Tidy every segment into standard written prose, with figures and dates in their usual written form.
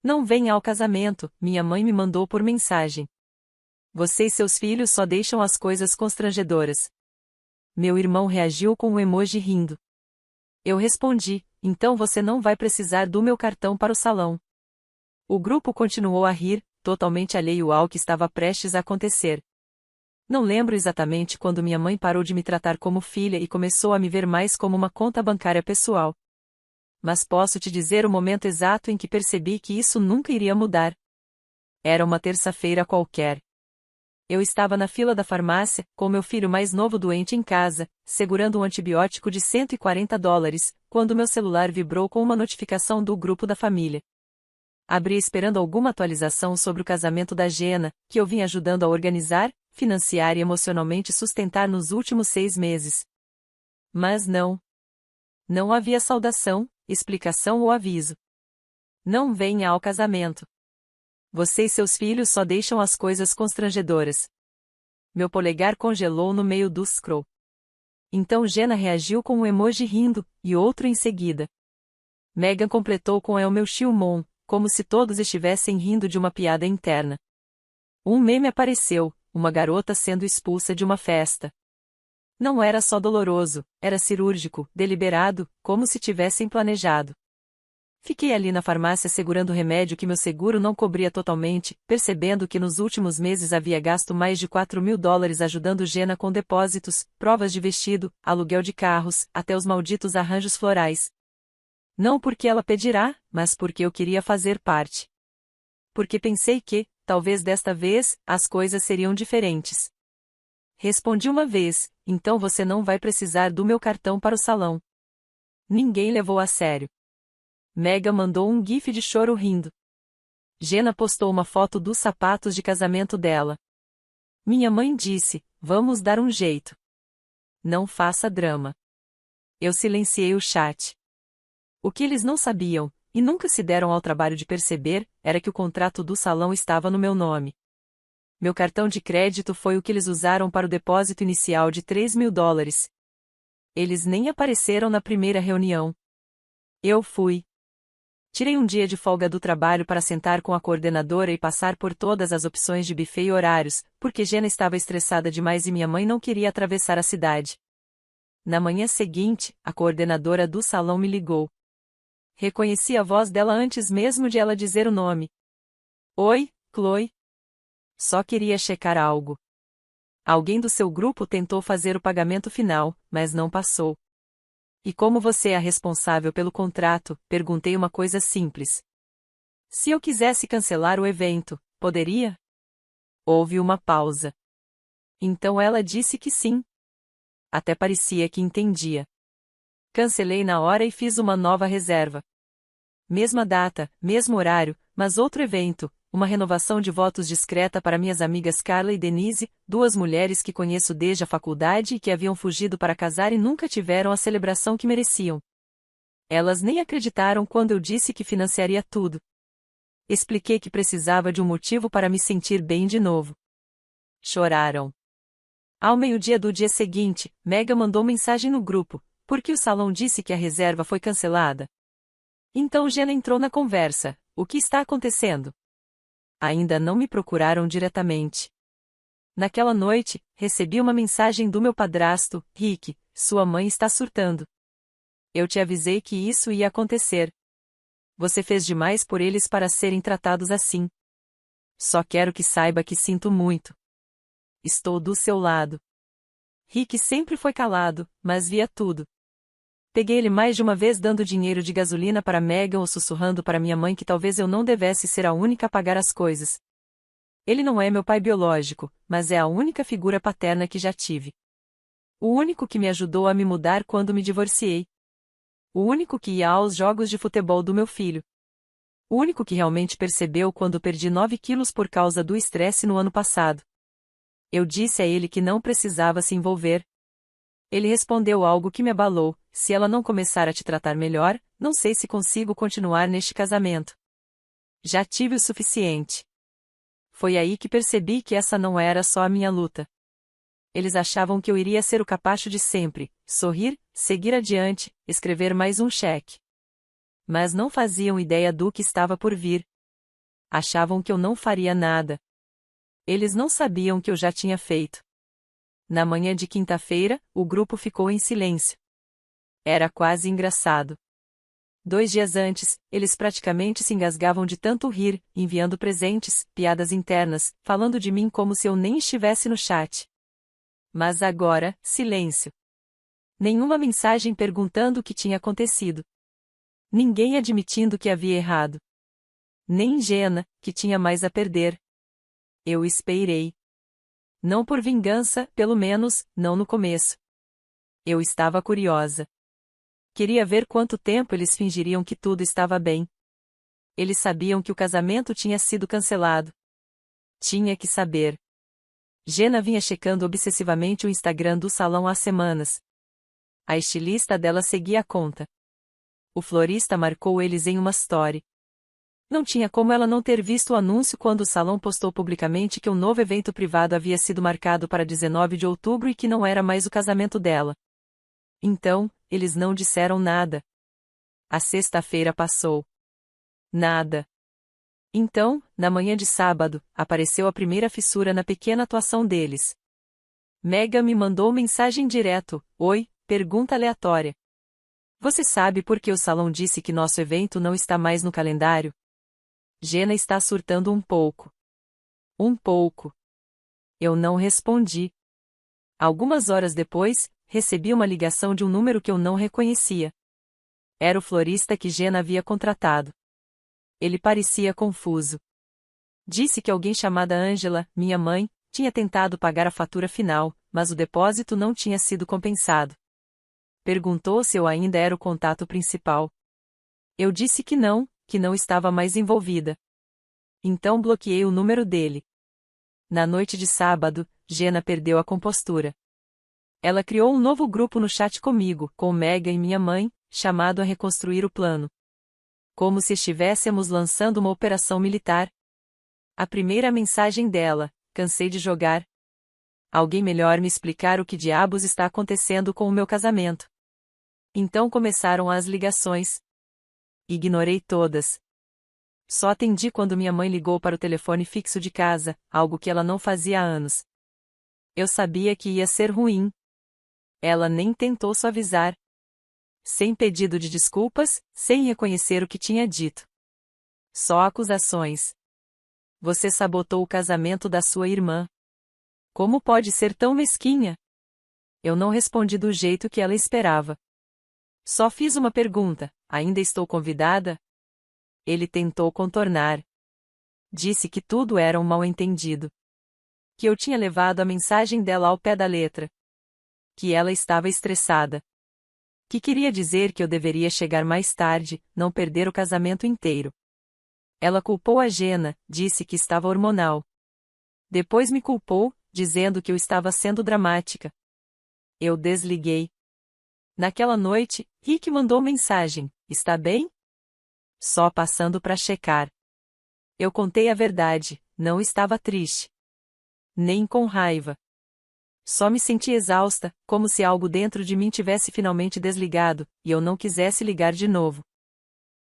Não venha ao casamento, minha mãe me mandou por mensagem. Você e seus filhos só deixam as coisas constrangedoras. Meu irmão reagiu com um emoji rindo. Eu respondi, então você não vai precisar do meu cartão para o salão. O grupo continuou a rir, totalmente alheio ao que estava prestes a acontecer. Não lembro exatamente quando minha mãe parou de me tratar como filha e começou a me ver mais como uma conta bancária pessoal. Mas posso te dizer o momento exato em que percebi que isso nunca iria mudar. Era uma terça-feira qualquer. Eu estava na fila da farmácia, com meu filho mais novo doente em casa, segurando um antibiótico de $140, quando meu celular vibrou com uma notificação do grupo da família. Abri esperando alguma atualização sobre o casamento da Jenna, que eu vim ajudando a organizar, financiar e emocionalmente sustentar nos últimos 6 meses. Mas não. Não havia saudação, explicação ou aviso. Não venha ao casamento. Você e seus filhos só deixam as coisas constrangedoras. Meu polegar congelou no meio do scroll. Então Jenna reagiu com um emoji rindo, e outro em seguida. Megan completou com "é o meu Shilmon", como se todos estivessem rindo de uma piada interna. Um meme apareceu, uma garota sendo expulsa de uma festa. Não era só doloroso, era cirúrgico, deliberado, como se tivessem planejado. Fiquei ali na farmácia segurando o remédio que meu seguro não cobria totalmente, percebendo que nos últimos meses havia gasto mais de $4.000 ajudando Jenna com depósitos, provas de vestido, aluguel de carros, até os malditos arranjos florais. Não porque ela pedirá, mas porque eu queria fazer parte. Porque pensei que, talvez desta vez, as coisas seriam diferentes. Respondi uma vez, então você não vai precisar do meu cartão para o salão. Ninguém levou a sério. Megan mandou um gif de choro rindo. Jenna postou uma foto dos sapatos de casamento dela. Minha mãe disse, vamos dar um jeito. Não faça drama. Eu silenciei o chat. O que eles não sabiam, e nunca se deram ao trabalho de perceber, era que o contrato do salão estava no meu nome. Meu cartão de crédito foi o que eles usaram para o depósito inicial de $3.000. Eles nem apareceram na primeira reunião. Eu fui. Tirei um dia de folga do trabalho para sentar com a coordenadora e passar por todas as opções de buffet e horários, porque Jenna estava estressada demais e minha mãe não queria atravessar a cidade. Na manhã seguinte, a coordenadora do salão me ligou. Reconheci a voz dela antes mesmo de ela dizer o nome. Oi, Chloe. Só queria checar algo. Alguém do seu grupo tentou fazer o pagamento final, mas não passou. E como você é a responsável pelo contrato, perguntei uma coisa simples. Se eu quisesse cancelar o evento, poderia? Houve uma pausa. Então ela disse que sim. Até parecia que entendia. Cancelei na hora e fiz uma nova reserva. Mesma data, mesmo horário, mas outro evento, uma renovação de votos discreta para minhas amigas Carla e Denise, 2 mulheres que conheço desde a faculdade e que haviam fugido para casar e nunca tiveram a celebração que mereciam. Elas nem acreditaram quando eu disse que financiaria tudo. Expliquei que precisava de um motivo para me sentir bem de novo. Choraram. Ao meio-dia do dia seguinte, Megan mandou mensagem no grupo, porque o salão disse que a reserva foi cancelada. Então Jenna entrou na conversa, o que está acontecendo? Ainda não me procuraram diretamente. Naquela noite, recebi uma mensagem do meu padrasto, Rick, sua mãe está surtando. Eu te avisei que isso ia acontecer. Você fez demais por eles para serem tratados assim. Só quero que saiba que sinto muito. Estou do seu lado. Rick sempre foi calado, mas via tudo. Peguei ele mais de uma vez dando dinheiro de gasolina para Megan ou sussurrando para minha mãe que talvez eu não devesse ser a única a pagar as coisas. Ele não é meu pai biológico, mas é a única figura paterna que já tive. O único que me ajudou a me mudar quando me divorciei. O único que ia aos jogos de futebol do meu filho. O único que realmente percebeu quando perdi 9 quilos por causa do estresse no ano passado. Eu disse a ele que não precisava se envolver. Ele respondeu algo que me abalou: se ela não começar a te tratar melhor, não sei se consigo continuar neste casamento. Já tive o suficiente. Foi aí que percebi que essa não era só a minha luta. Eles achavam que eu iria ser o capacho de sempre, sorrir, seguir adiante, escrever mais um cheque. Mas não faziam ideia do que estava por vir. Achavam que eu não faria nada. Eles não sabiam que eu já tinha feito. Na manhã de quinta-feira, o grupo ficou em silêncio. Era quase engraçado. 2 dias antes, eles praticamente se engasgavam de tanto rir, enviando presentes, piadas internas, falando de mim como se eu nem estivesse no chat. Mas agora, silêncio. Nenhuma mensagem perguntando o que tinha acontecido. Ninguém admitindo que havia errado. Nem Jenna, que tinha mais a perder. Eu esperei. Não por vingança, pelo menos, não no começo. Eu estava curiosa. Queria ver quanto tempo eles fingiriam que tudo estava bem. Eles sabiam que o casamento tinha sido cancelado. Tinha que saber. Jenna vinha checando obsessivamente o Instagram do salão há semanas. A estilista dela seguia a conta. O florista marcou eles em uma story. Não tinha como ela não ter visto o anúncio quando o salão postou publicamente que um novo evento privado havia sido marcado para 19 de outubro e que não era mais o casamento dela. Então, eles não disseram nada. A sexta-feira passou. Nada. Então, na manhã de sábado, apareceu a primeira fissura na pequena atuação deles. Megan me mandou mensagem direto: Oi, pergunta aleatória. Você sabe por que o salão disse que nosso evento não está mais no calendário? Jenna está surtando um pouco. Um pouco. Eu não respondi. Algumas horas depois, recebi uma ligação de um número que eu não reconhecia. Era o florista que Jenna havia contratado. Ele parecia confuso. Disse que alguém chamada Angela, minha mãe, tinha tentado pagar a fatura final, mas o depósito não tinha sido compensado. Perguntou se eu ainda era o contato principal. Eu disse que não estava mais envolvida. Então bloqueei o número dele. Na noite de sábado, Jenna perdeu a compostura. Ela criou um novo grupo no chat comigo, com Megan e minha mãe, chamado a reconstruir o plano. Como se estivéssemos lançando uma operação militar. A primeira mensagem dela: cansei de jogar. Alguém melhor me explicar o que diabos está acontecendo com o meu casamento. Então começaram as ligações. Ignorei todas. Só atendi quando minha mãe ligou para o telefone fixo de casa, algo que ela não fazia há anos. Eu sabia que ia ser ruim. Ela nem tentou suavizar. Sem pedido de desculpas, sem reconhecer o que tinha dito. Só acusações. Você sabotou o casamento da sua irmã. Como pode ser tão mesquinha? Eu não respondi do jeito que ela esperava. Só fiz uma pergunta: ainda estou convidada? Ele tentou contornar. Disse que tudo era um mal-entendido. Que eu tinha levado a mensagem dela ao pé da letra. Que ela estava estressada. Que queria dizer que eu deveria chegar mais tarde, não perder o casamento inteiro. Ela culpou a Jenna, disse que estava hormonal. Depois me culpou, dizendo que eu estava sendo dramática. Eu desliguei. Naquela noite, Rick mandou mensagem: está bem? Só passando para checar. Eu contei a verdade, não estava triste. Nem com raiva. Só me senti exausta, como se algo dentro de mim tivesse finalmente desligado, e eu não quisesse ligar de novo.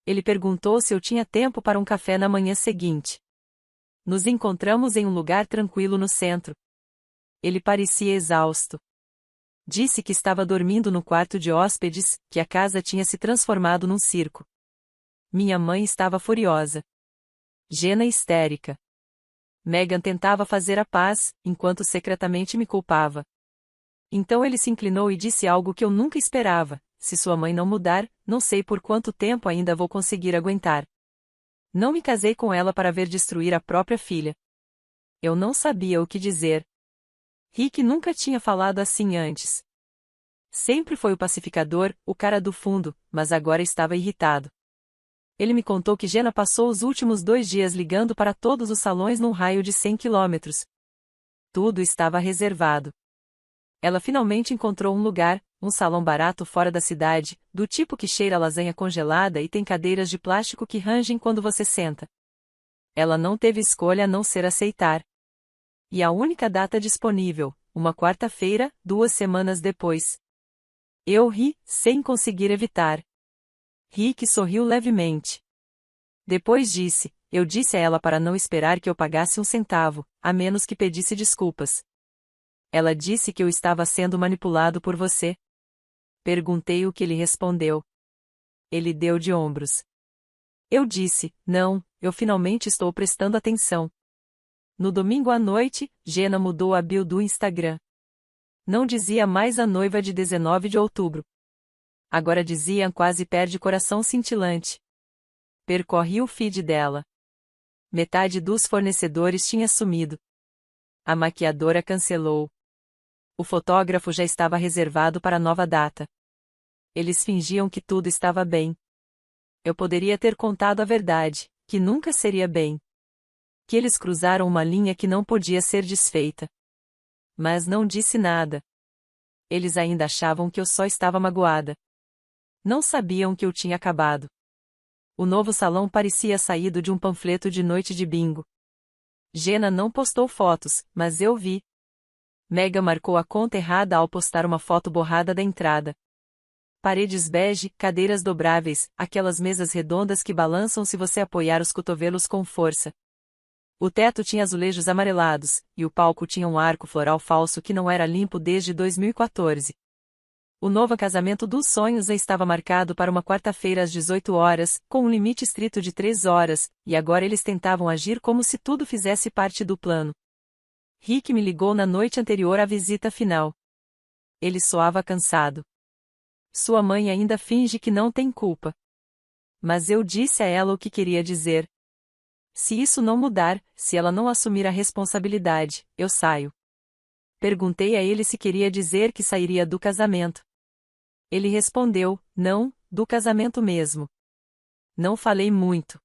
Ele perguntou se eu tinha tempo para um café na manhã seguinte. Nos encontramos em um lugar tranquilo no centro. Ele parecia exausto. Disse que estava dormindo no quarto de hóspedes, que a casa tinha se transformado num circo. Minha mãe estava furiosa. Jenna histérica. Megan tentava fazer a paz, enquanto secretamente me culpava. Então ele se inclinou e disse algo que eu nunca esperava: se sua mãe não mudar, não sei por quanto tempo ainda vou conseguir aguentar. Não me casei com ela para ver destruir a própria filha. Eu não sabia o que dizer. Rick nunca tinha falado assim antes. Sempre foi o pacificador, o cara do fundo, mas agora estava irritado. Ele me contou que Jenna passou os últimos 2 dias ligando para todos os salões num raio de 100 quilômetros. Tudo estava reservado. Ela finalmente encontrou um lugar, um salão barato fora da cidade, do tipo que cheira a lasanha congelada e tem cadeiras de plástico que rangem quando você senta. Ela não teve escolha a não ser aceitar. E a única data disponível, uma quarta-feira, 2 semanas depois. Eu ri, sem conseguir evitar. Rick sorriu levemente. Depois disse: Eu disse a ela para não esperar que eu pagasse um centavo, a menos que pedisse desculpas. Ela disse que eu estava sendo manipulado por você. Perguntei o que ele respondeu. Ele deu de ombros. Eu disse, não, eu finalmente estou prestando atenção. No domingo à noite, Jenna mudou a bio do Instagram. Não dizia mais a noiva de 19 de outubro. Agora dizia quase perde coração cintilante. Percorri o feed dela. Metade dos fornecedores tinha sumido. A maquiadora cancelou. O fotógrafo já estava reservado para a nova data. Eles fingiam que tudo estava bem. Eu poderia ter contado a verdade, que nunca seria bem. Que eles cruzaram uma linha que não podia ser desfeita. Mas não disse nada. Eles ainda achavam que eu só estava magoada. Não sabiam que eu tinha acabado. O novo salão parecia saído de um panfleto de noite de bingo. Jenna não postou fotos, mas eu vi. Megan marcou a conta errada ao postar uma foto borrada da entrada. Paredes bege, cadeiras dobráveis, aquelas mesas redondas que balançam se você apoiar os cotovelos com força. O teto tinha azulejos amarelados, e o palco tinha um arco floral falso que não era limpo desde 2014. O novo casamento dos sonhos estava marcado para uma quarta-feira às 18 horas, com um limite estrito de 3 horas, e agora eles tentavam agir como se tudo fizesse parte do plano. Rick me ligou na noite anterior à visita final. Ele soava cansado. Sua mãe ainda finge que não tem culpa. Mas eu disse a ela o que queria dizer. Se isso não mudar, se ela não assumir a responsabilidade, eu saio. Perguntei a ele se queria dizer que sairia do casamento. Ele respondeu, não, do casamento mesmo. Não falei muito.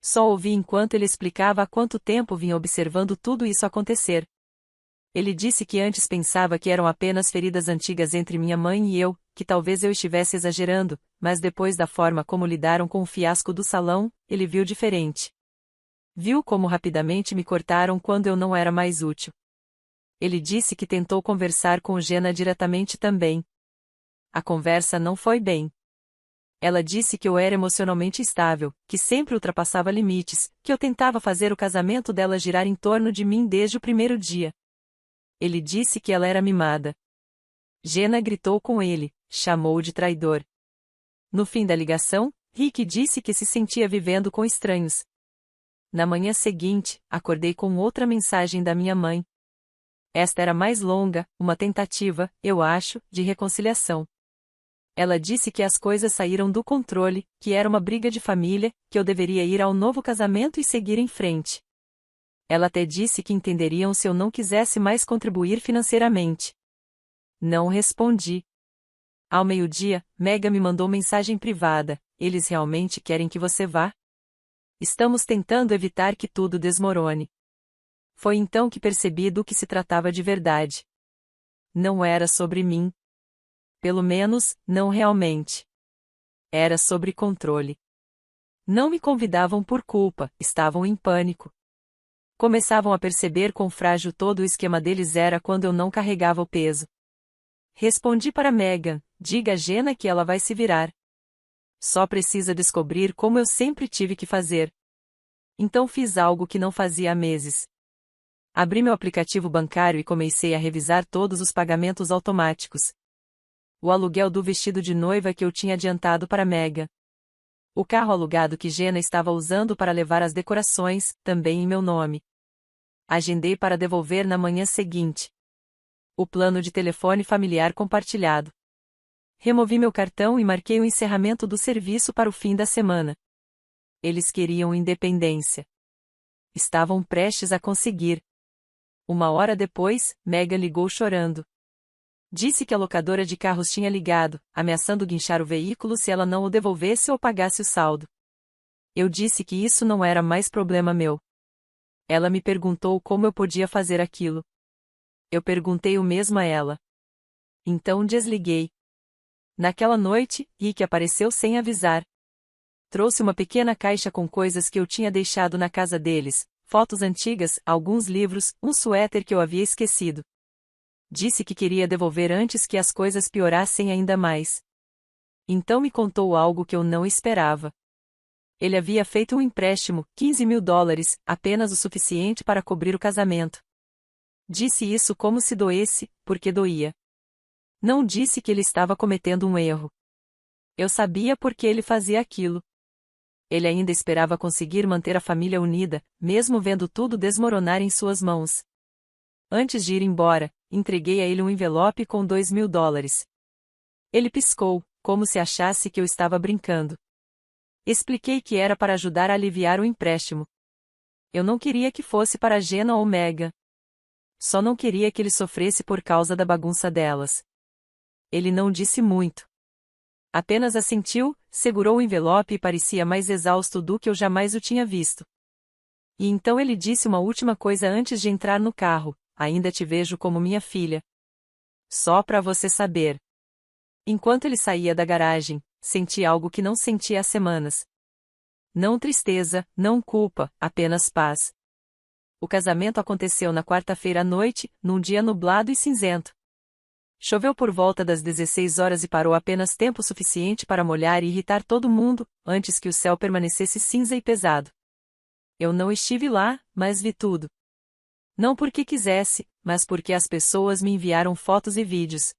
Só ouvi enquanto ele explicava há quanto tempo vinha observando tudo isso acontecer. Ele disse que antes pensava que eram apenas feridas antigas entre minha mãe e eu, que talvez eu estivesse exagerando, mas depois da forma como lidaram com o fiasco do salão, ele viu diferente. Viu como rapidamente me cortaram quando eu não era mais útil. Ele disse que tentou conversar com Jenna diretamente também. A conversa não foi bem. Ela disse que eu era emocionalmente instável, que sempre ultrapassava limites, que eu tentava fazer o casamento dela girar em torno de mim desde o primeiro dia. Ele disse que ela era mimada. Jenna gritou com ele, chamou-o de traidor. No fim da ligação, Rick disse que se sentia vivendo com estranhos. Na manhã seguinte, acordei com outra mensagem da minha mãe. Esta era mais longa, uma tentativa, eu acho, de reconciliação. Ela disse que as coisas saíram do controle, que era uma briga de família, que eu deveria ir ao novo casamento e seguir em frente. Ela até disse que entenderiam se eu não quisesse mais contribuir financeiramente. Não respondi. Ao meio-dia, Megan me mandou mensagem privada, eles realmente querem que você vá? Estamos tentando evitar que tudo desmorone. Foi então que percebi do que se tratava de verdade. Não era sobre mim. Pelo menos, não realmente. Era sobre controle. Não me convidavam por culpa, estavam em pânico. Começavam a perceber quão frágil todo o esquema deles era quando eu não carregava o peso. Respondi para Megan, diga a Jenna que ela vai se virar. Só precisa descobrir como eu sempre tive que fazer. Então fiz algo que não fazia há meses. Abri meu aplicativo bancário e comecei a revisar todos os pagamentos automáticos. O aluguel do vestido de noiva que eu tinha adiantado para Megan. O carro alugado que Jenna estava usando para levar as decorações, também em meu nome. Agendei para devolver na manhã seguinte. O plano de telefone familiar compartilhado. Removi meu cartão e marquei o encerramento do serviço para o fim da semana. Eles queriam independência. Estavam prestes a conseguir. Uma hora depois, Megan ligou chorando. Disse que a locadora de carros tinha ligado, ameaçando guinchar o veículo se ela não o devolvesse ou pagasse o saldo. Eu disse que isso não era mais problema meu. Ela me perguntou como eu podia fazer aquilo. Eu perguntei o mesmo a ela. Então desliguei. Naquela noite, Rick apareceu sem avisar. Trouxe uma pequena caixa com coisas que eu tinha deixado na casa deles, fotos antigas, alguns livros, um suéter que eu havia esquecido. Disse que queria devolver antes que as coisas piorassem ainda mais. Então me contou algo que eu não esperava. Ele havia feito um empréstimo, $15.000, apenas o suficiente para cobrir o casamento. Disse isso como se doesse, porque doía. Não disse que ele estava cometendo um erro. Eu sabia por que ele fazia aquilo. Ele ainda esperava conseguir manter a família unida, mesmo vendo tudo desmoronar em suas mãos. Antes de ir embora, entreguei a ele um envelope com $2.000. Ele piscou, como se achasse que eu estava brincando. Expliquei que era para ajudar a aliviar o empréstimo. Eu não queria que fosse para Jenna ou Megan. Só não queria que ele sofresse por causa da bagunça delas. Ele não disse muito. Apenas assentiu, segurou o envelope e parecia mais exausto do que eu jamais o tinha visto. E então ele disse uma última coisa antes de entrar no carro: ainda te vejo como minha filha. Só para você saber. Enquanto ele saía da garagem, senti algo que não sentia há semanas. Não tristeza, não culpa, apenas paz. O casamento aconteceu na quarta-feira à noite, num dia nublado e cinzento. Choveu por volta das 16 horas e parou apenas tempo suficiente para molhar e irritar todo mundo, antes que o céu permanecesse cinza e pesado. Eu não estive lá, mas vi tudo. Não porque quisesse, mas porque as pessoas me enviaram fotos e vídeos.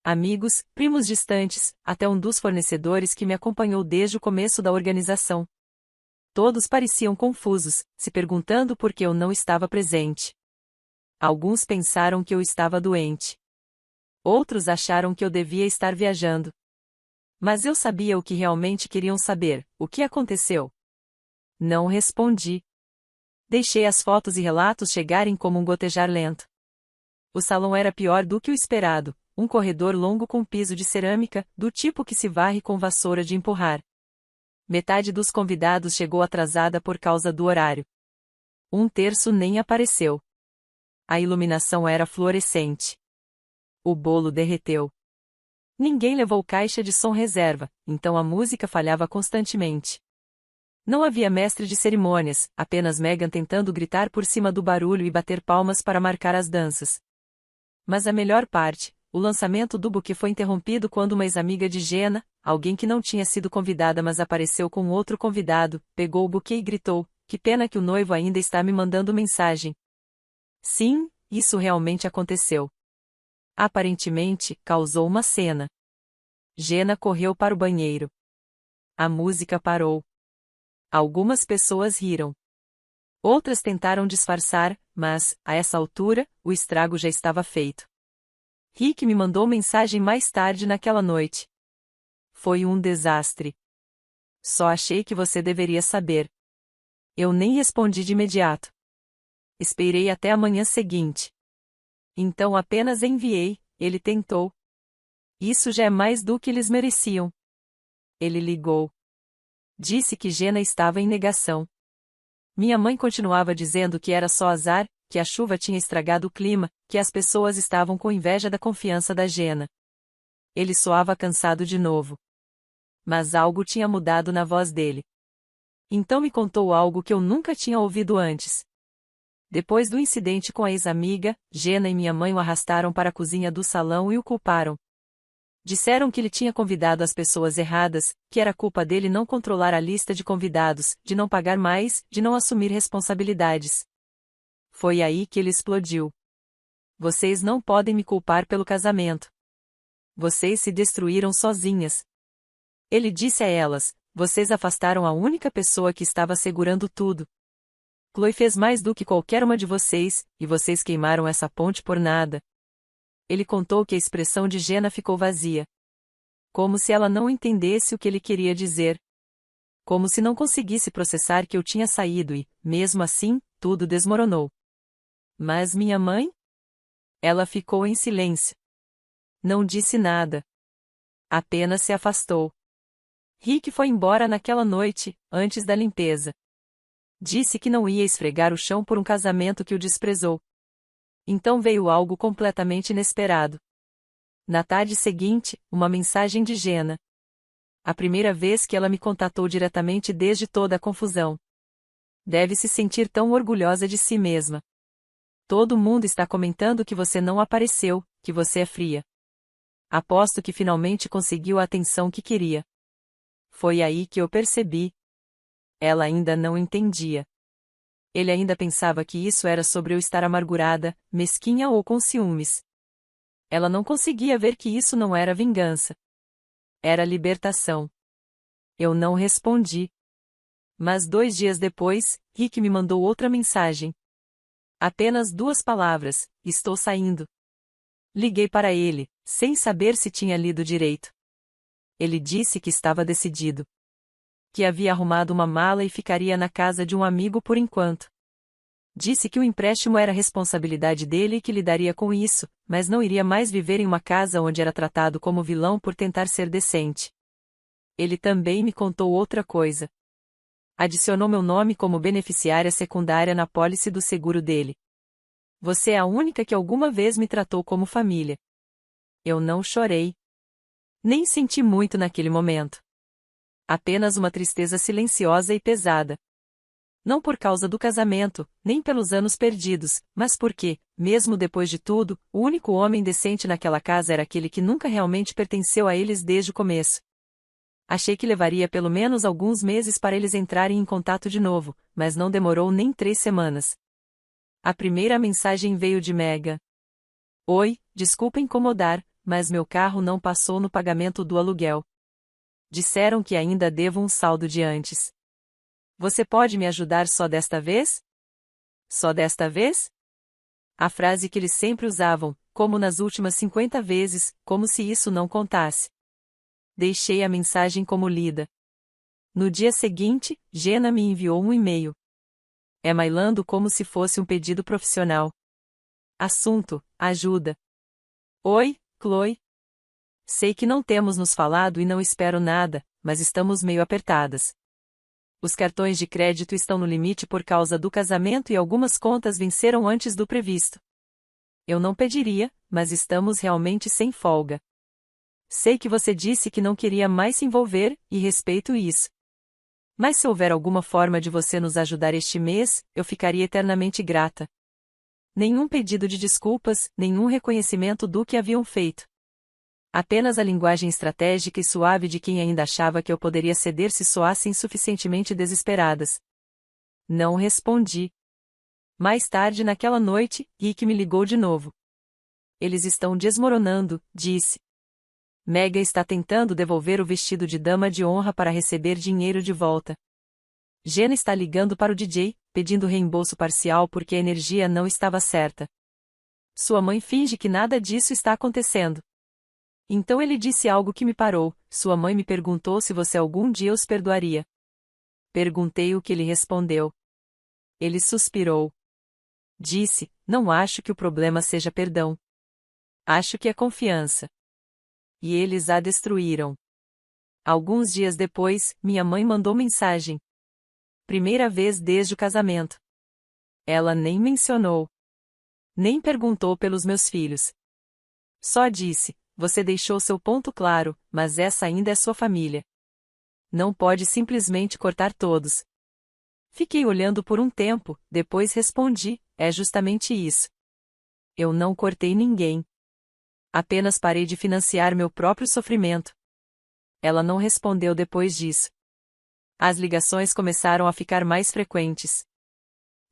Amigos, primos distantes, até um dos fornecedores que me acompanhou desde o começo da organização. Todos pareciam confusos, se perguntando por que eu não estava presente. Alguns pensaram que eu estava doente. Outros acharam que eu devia estar viajando. Mas eu sabia o que realmente queriam saber: o que aconteceu? Não respondi. Deixei as fotos e relatos chegarem como um gotejar lento. O salão era pior do que o esperado, um corredor longo com piso de cerâmica, do tipo que se varre com vassoura de empurrar. Metade dos convidados chegou atrasada por causa do horário. Um terço nem apareceu. A iluminação era fluorescente. O bolo derreteu. Ninguém levou caixa de som reserva, então a música falhava constantemente. Não havia mestre de cerimônias, apenas Megan tentando gritar por cima do barulho e bater palmas para marcar as danças. Mas a melhor parte, o lançamento do buquê, foi interrompido quando uma ex-amiga de Jenna, alguém que não tinha sido convidada mas apareceu com outro convidado, pegou o buquê e gritou: "Que pena que o noivo ainda está me mandando mensagem." Sim, isso realmente aconteceu. Aparentemente, causou uma cena. Jenna correu para o banheiro. A música parou. Algumas pessoas riram. Outras tentaram disfarçar, mas, a essa altura, o estrago já estava feito. Rick me mandou mensagem mais tarde naquela noite. Foi um desastre. Só achei que você deveria saber. Eu nem respondi de imediato. Esperei até a manhã seguinte. Então apenas enviei: ele tentou. Isso já é mais do que eles mereciam. Ele ligou. Disse que Jenna estava em negação. Minha mãe continuava dizendo que era só azar, que a chuva tinha estragado o clima, que as pessoas estavam com inveja da confiança da Jenna. Ele soava cansado de novo. Mas algo tinha mudado na voz dele. Então me contou algo que eu nunca tinha ouvido antes. Depois do incidente com a ex-amiga, Jenna e minha mãe o arrastaram para a cozinha do salão e o culparam. Disseram que ele tinha convidado as pessoas erradas, que era culpa dele não controlar a lista de convidados, de não pagar mais, de não assumir responsabilidades. Foi aí que ele explodiu. Vocês não podem me culpar pelo casamento. Vocês se destruíram sozinhas. Ele disse a elas: vocês afastaram a única pessoa que estava segurando tudo. Chloe fez mais do que qualquer uma de vocês, e vocês queimaram essa ponte por nada. Ele contou que a expressão de Jenna ficou vazia. Como se ela não entendesse o que ele queria dizer. Como se não conseguisse processar que eu tinha saído e, mesmo assim, tudo desmoronou. Mas minha mãe? Ela ficou em silêncio. Não disse nada. Apenas se afastou. Rick foi embora naquela noite, antes da limpeza. Disse que não ia esfregar o chão por um casamento que o desprezou. Então veio algo completamente inesperado. Na tarde seguinte, uma mensagem de Jenna. A primeira vez que ela me contatou diretamente desde toda a confusão. Deve se sentir tão orgulhosa de si mesma. Todo mundo está comentando que você não apareceu, que você é fria. Aposto que finalmente conseguiu a atenção que queria. Foi aí que eu percebi. Ela ainda não entendia. Ele ainda pensava que isso era sobre eu estar amargurada, mesquinha ou com ciúmes. Ela não conseguia ver que isso não era vingança. Era libertação. Eu não respondi. Mas 2 dias depois, Rick me mandou outra mensagem. Apenas 2 palavras: estou saindo. Liguei para ele, sem saber se tinha lido direito. Ele disse que estava decidido. Que havia arrumado uma mala e ficaria na casa de um amigo por enquanto. Disse que o empréstimo era responsabilidade dele e que lidaria com isso, mas não iria mais viver em uma casa onde era tratado como vilão por tentar ser decente. Ele também me contou outra coisa. Adicionou meu nome como beneficiária secundária na pólice do seguro dele. Você é a única que alguma vez me tratou como família. Eu não chorei. Nem senti muito naquele momento. Apenas uma tristeza silenciosa e pesada. Não por causa do casamento, nem pelos anos perdidos, mas porque, mesmo depois de tudo, o único homem decente naquela casa era aquele que nunca realmente pertenceu a eles desde o começo. Achei que levaria pelo menos alguns meses para eles entrarem em contato de novo, mas não demorou nem 3 semanas. A primeira mensagem veio de Megan. Oi, desculpa incomodar, mas meu carro não passou no pagamento do aluguel. Disseram que ainda devo um saldo de antes. Você pode me ajudar só desta vez? Só desta vez? A frase que eles sempre usavam, como nas últimas 50 vezes, como se isso não contasse. Deixei a mensagem como lida. No dia seguinte, Jenna me enviou um e-mail. Emailando como se fosse um pedido profissional. Assunto: ajuda. Oi, Chloe. Sei que não temos nos falado e não espero nada, mas estamos meio apertadas. Os cartões de crédito estão no limite por causa do casamento e algumas contas venceram antes do previsto. Eu não pediria, mas estamos realmente sem folga. Sei que você disse que não queria mais se envolver, e respeito isso. Mas se houver alguma forma de você nos ajudar este mês, eu ficaria eternamente grata. Nenhum pedido de desculpas, nenhum reconhecimento do que haviam feito. Apenas a linguagem estratégica e suave de quem ainda achava que eu poderia ceder se soassem suficientemente desesperadas. Não respondi. Mais tarde naquela noite, Rick me ligou de novo. Eles estão desmoronando, disse. Megan está tentando devolver o vestido de dama de honra para receber dinheiro de volta. Jenna está ligando para o DJ, pedindo reembolso parcial porque a energia não estava certa. Sua mãe finge que nada disso está acontecendo. Então ele disse algo que me parou. Sua mãe me perguntou se você algum dia os perdoaria. Perguntei o que ele respondeu. Ele suspirou. Disse: não acho que o problema seja perdão. Acho que é confiança. E eles a destruíram. Alguns dias depois, minha mãe mandou mensagem. Primeira vez desde o casamento. Ela nem mencionou. Nem perguntou pelos meus filhos. Só disse: você deixou seu ponto claro, mas essa ainda é sua família. Não pode simplesmente cortar todos. Fiquei olhando por um tempo, depois respondi: é justamente isso. Eu não cortei ninguém. Apenas parei de financiar meu próprio sofrimento. Ela não respondeu depois disso. As ligações começaram a ficar mais frequentes.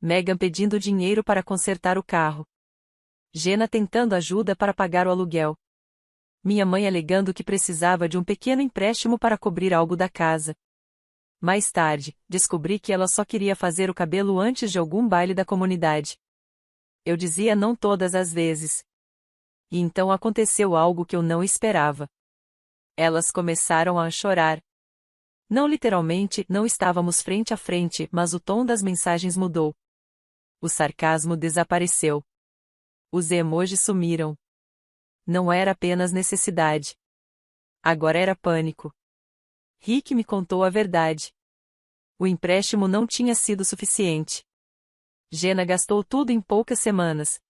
Megan pedindo dinheiro para consertar o carro. Jenna tentando ajuda para pagar o aluguel. Minha mãe alegando que precisava de um pequeno empréstimo para cobrir algo da casa. Mais tarde, descobri que ela só queria fazer o cabelo antes de algum baile da comunidade. Eu dizia não todas as vezes. E então aconteceu algo que eu não esperava. Elas começaram a chorar. Não literalmente, não estávamos frente a frente, mas o tom das mensagens mudou. O sarcasmo desapareceu. Os emojis sumiram. Não era apenas necessidade. Agora era pânico. Rick me contou a verdade. O empréstimo não tinha sido suficiente. Jenna gastou tudo em poucas semanas.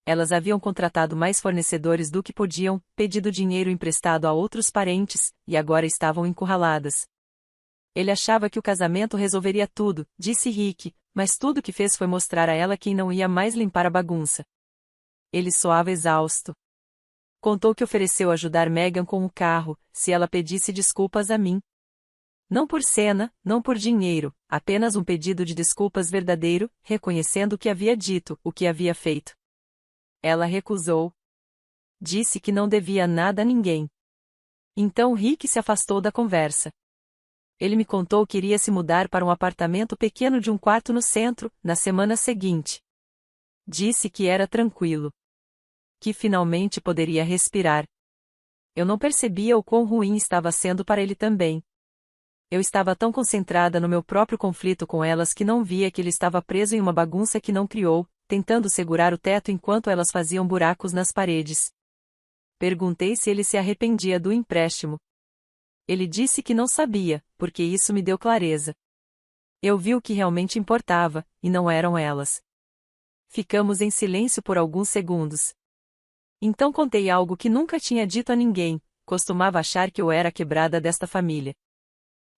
Elas haviam contratado mais fornecedores do que podiam, pedido dinheiro emprestado a outros parentes, e agora estavam encurraladas. Ele achava que o casamento resolveria tudo, disse Rick, mas tudo que fez foi mostrar a ela quem não ia mais limpar a bagunça. Ele soava exausto. Contou que ofereceu ajudar Megan com o carro, se ela pedisse desculpas a mim. Não por cena, não por dinheiro, apenas um pedido de desculpas verdadeiro, reconhecendo o que havia dito, o que havia feito. Ela recusou. Disse que não devia nada a ninguém. Então Rick se afastou da conversa. Ele me contou que iria se mudar para um apartamento pequeno de um quarto no centro, na semana seguinte. Disse que era tranquilo. Que finalmente poderia respirar. Eu não percebia o quão ruim estava sendo para ele também. Eu estava tão concentrada no meu próprio conflito com elas que não via que ele estava preso em uma bagunça que não criou, tentando segurar o teto enquanto elas faziam buracos nas paredes. Perguntei se ele se arrependia do empréstimo. Ele disse que não sabia, porque isso me deu clareza. Eu vi o que realmente importava, e não eram elas. Ficamos em silêncio por alguns segundos. Então contei algo que nunca tinha dito a ninguém, costumava achar que eu era a quebrada desta família.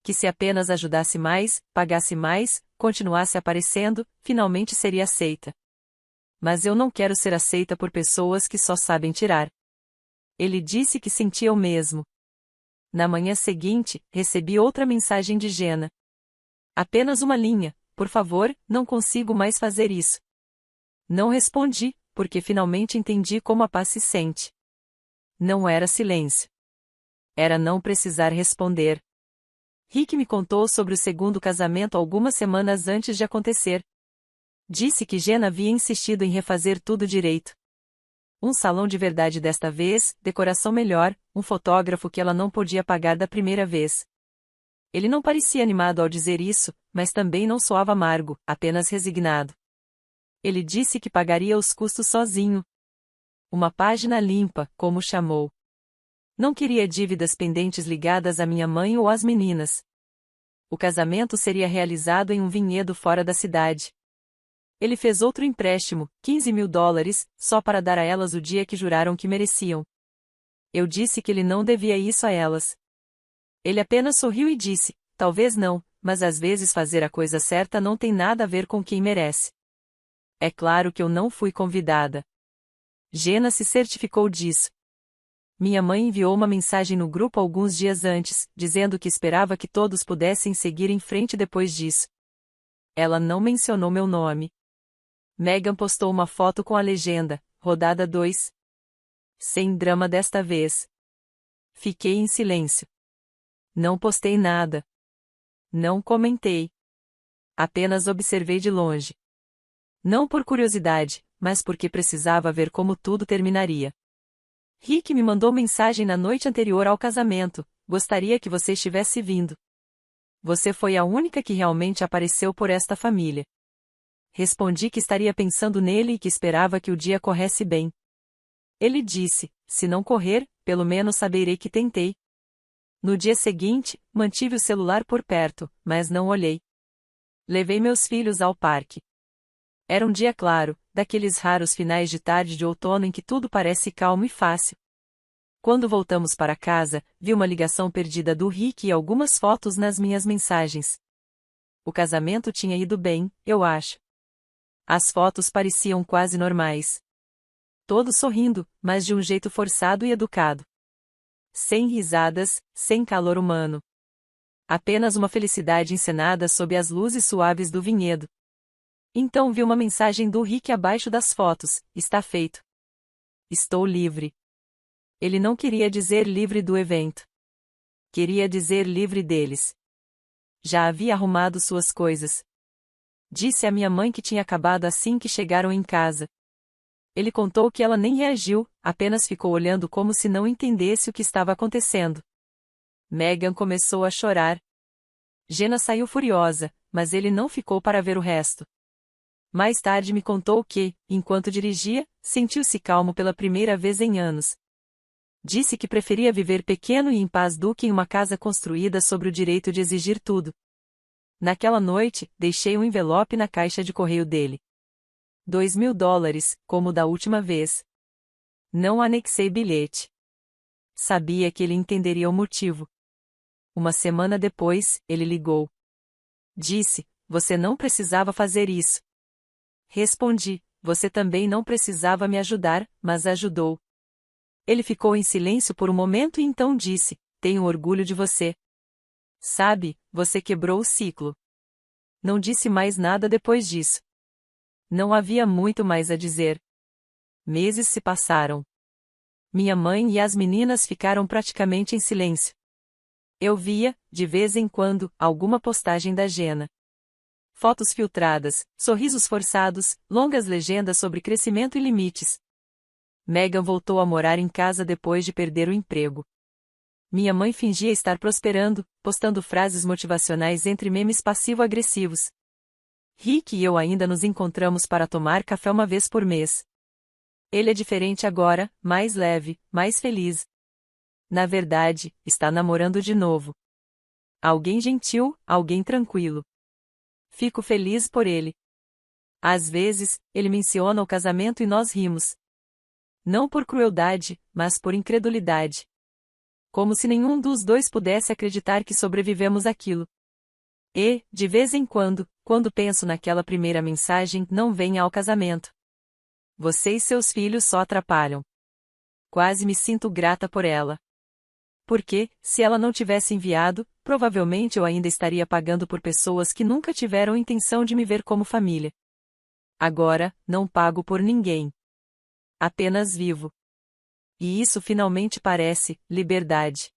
Que se apenas ajudasse mais, pagasse mais, continuasse aparecendo, finalmente seria aceita. Mas eu não quero ser aceita por pessoas que só sabem tirar. Ele disse que sentia o mesmo. Na manhã seguinte, recebi outra mensagem de Jenna. Apenas uma linha: por favor, não consigo mais fazer isso. Não respondi, porque finalmente entendi como a paz se sente. Não era silêncio. Era não precisar responder. Rick me contou sobre o segundo casamento algumas semanas antes de acontecer. Disse que Jenna havia insistido em refazer tudo direito. Um salão de verdade desta vez, decoração melhor, um fotógrafo que ela não podia pagar da primeira vez. Ele não parecia animado ao dizer isso, mas também não soava amargo, apenas resignado. Ele disse que pagaria os custos sozinho. Uma página limpa, como chamou. Não queria dívidas pendentes ligadas à minha mãe ou às meninas. O casamento seria realizado em um vinhedo fora da cidade. Ele fez outro empréstimo, $15.000, só para dar a elas o dia que juraram que mereciam. Eu disse que ele não devia isso a elas. Ele apenas sorriu e disse, talvez não, mas às vezes fazer a coisa certa não tem nada a ver com quem merece. É claro que eu não fui convidada. Jenna se certificou disso. Minha mãe enviou uma mensagem no grupo alguns dias antes, dizendo que esperava que todos pudessem seguir em frente depois disso. Ela não mencionou meu nome. Megan postou uma foto com a legenda, rodada 2. Sem drama desta vez. Fiquei em silêncio. Não postei nada. Não comentei. Apenas observei de longe. Não por curiosidade, mas porque precisava ver como tudo terminaria. Rick me mandou mensagem na noite anterior ao casamento: gostaria que você estivesse vindo. Você foi a única que realmente apareceu por esta família. Respondi que estaria pensando nele e que esperava que o dia corresse bem. Ele disse, se não correr, pelo menos saberei que tentei. No dia seguinte, mantive o celular por perto, mas não olhei. Levei meus filhos ao parque. Era um dia claro, daqueles raros finais de tarde de outono em que tudo parece calmo e fácil. Quando voltamos para casa, vi uma ligação perdida do Rick e algumas fotos nas minhas mensagens. O casamento tinha ido bem, eu acho. As fotos pareciam quase normais. Todos sorrindo, mas de um jeito forçado e educado. Sem risadas, sem calor humano. Apenas uma felicidade encenada sob as luzes suaves do vinhedo. Então vi uma mensagem do Rick abaixo das fotos: está feito. Estou livre. Ele não queria dizer livre do evento. Queria dizer livre deles. Já havia arrumado suas coisas. Disse à minha mãe que tinha acabado assim que chegaram em casa. Ele contou que ela nem reagiu, apenas ficou olhando como se não entendesse o que estava acontecendo. Megan começou a chorar. Jenna saiu furiosa, mas ele não ficou para ver o resto. Mais tarde me contou que, enquanto dirigia, sentiu-se calmo pela primeira vez em anos. Disse que preferia viver pequeno e em paz do que em uma casa construída sobre o direito de exigir tudo. Naquela noite, deixei um envelope na caixa de correio dele. $2.000, como da última vez. Não anexei bilhete. Sabia que ele entenderia o motivo. Uma semana depois, ele ligou. Disse, você não precisava fazer isso. Respondi, você também não precisava me ajudar, mas ajudou. Ele ficou em silêncio por um momento e então disse, tenho orgulho de você. Sabe, você quebrou o ciclo. Não disse mais nada depois disso. Não havia muito mais a dizer. Meses se passaram. Minha mãe e as meninas ficaram praticamente em silêncio. Eu via, de vez em quando, alguma postagem da Jenna. Fotos filtradas, sorrisos forçados, longas legendas sobre crescimento e limites. Megan voltou a morar em casa depois de perder o emprego. Minha mãe fingia estar prosperando, postando frases motivacionais entre memes passivo-agressivos. Rick e eu ainda nos encontramos para tomar café uma vez por mês. Ele é diferente agora, mais leve, mais feliz. Na verdade, está namorando de novo. Alguém gentil, alguém tranquilo. Fico feliz por ele. Às vezes, ele menciona o casamento e nós rimos. Não por crueldade, mas por incredulidade. Como se nenhum dos dois pudesse acreditar que sobrevivemos àquilo. E, de vez em quando penso naquela primeira mensagem, não venha ao casamento. Você e seus filhos só atrapalham. Quase me sinto grata por ela. Porque, se ela não tivesse enviado, provavelmente eu ainda estaria pagando por pessoas que nunca tiveram intenção de me ver como família. Agora, não pago por ninguém. Apenas vivo. E isso finalmente parece liberdade.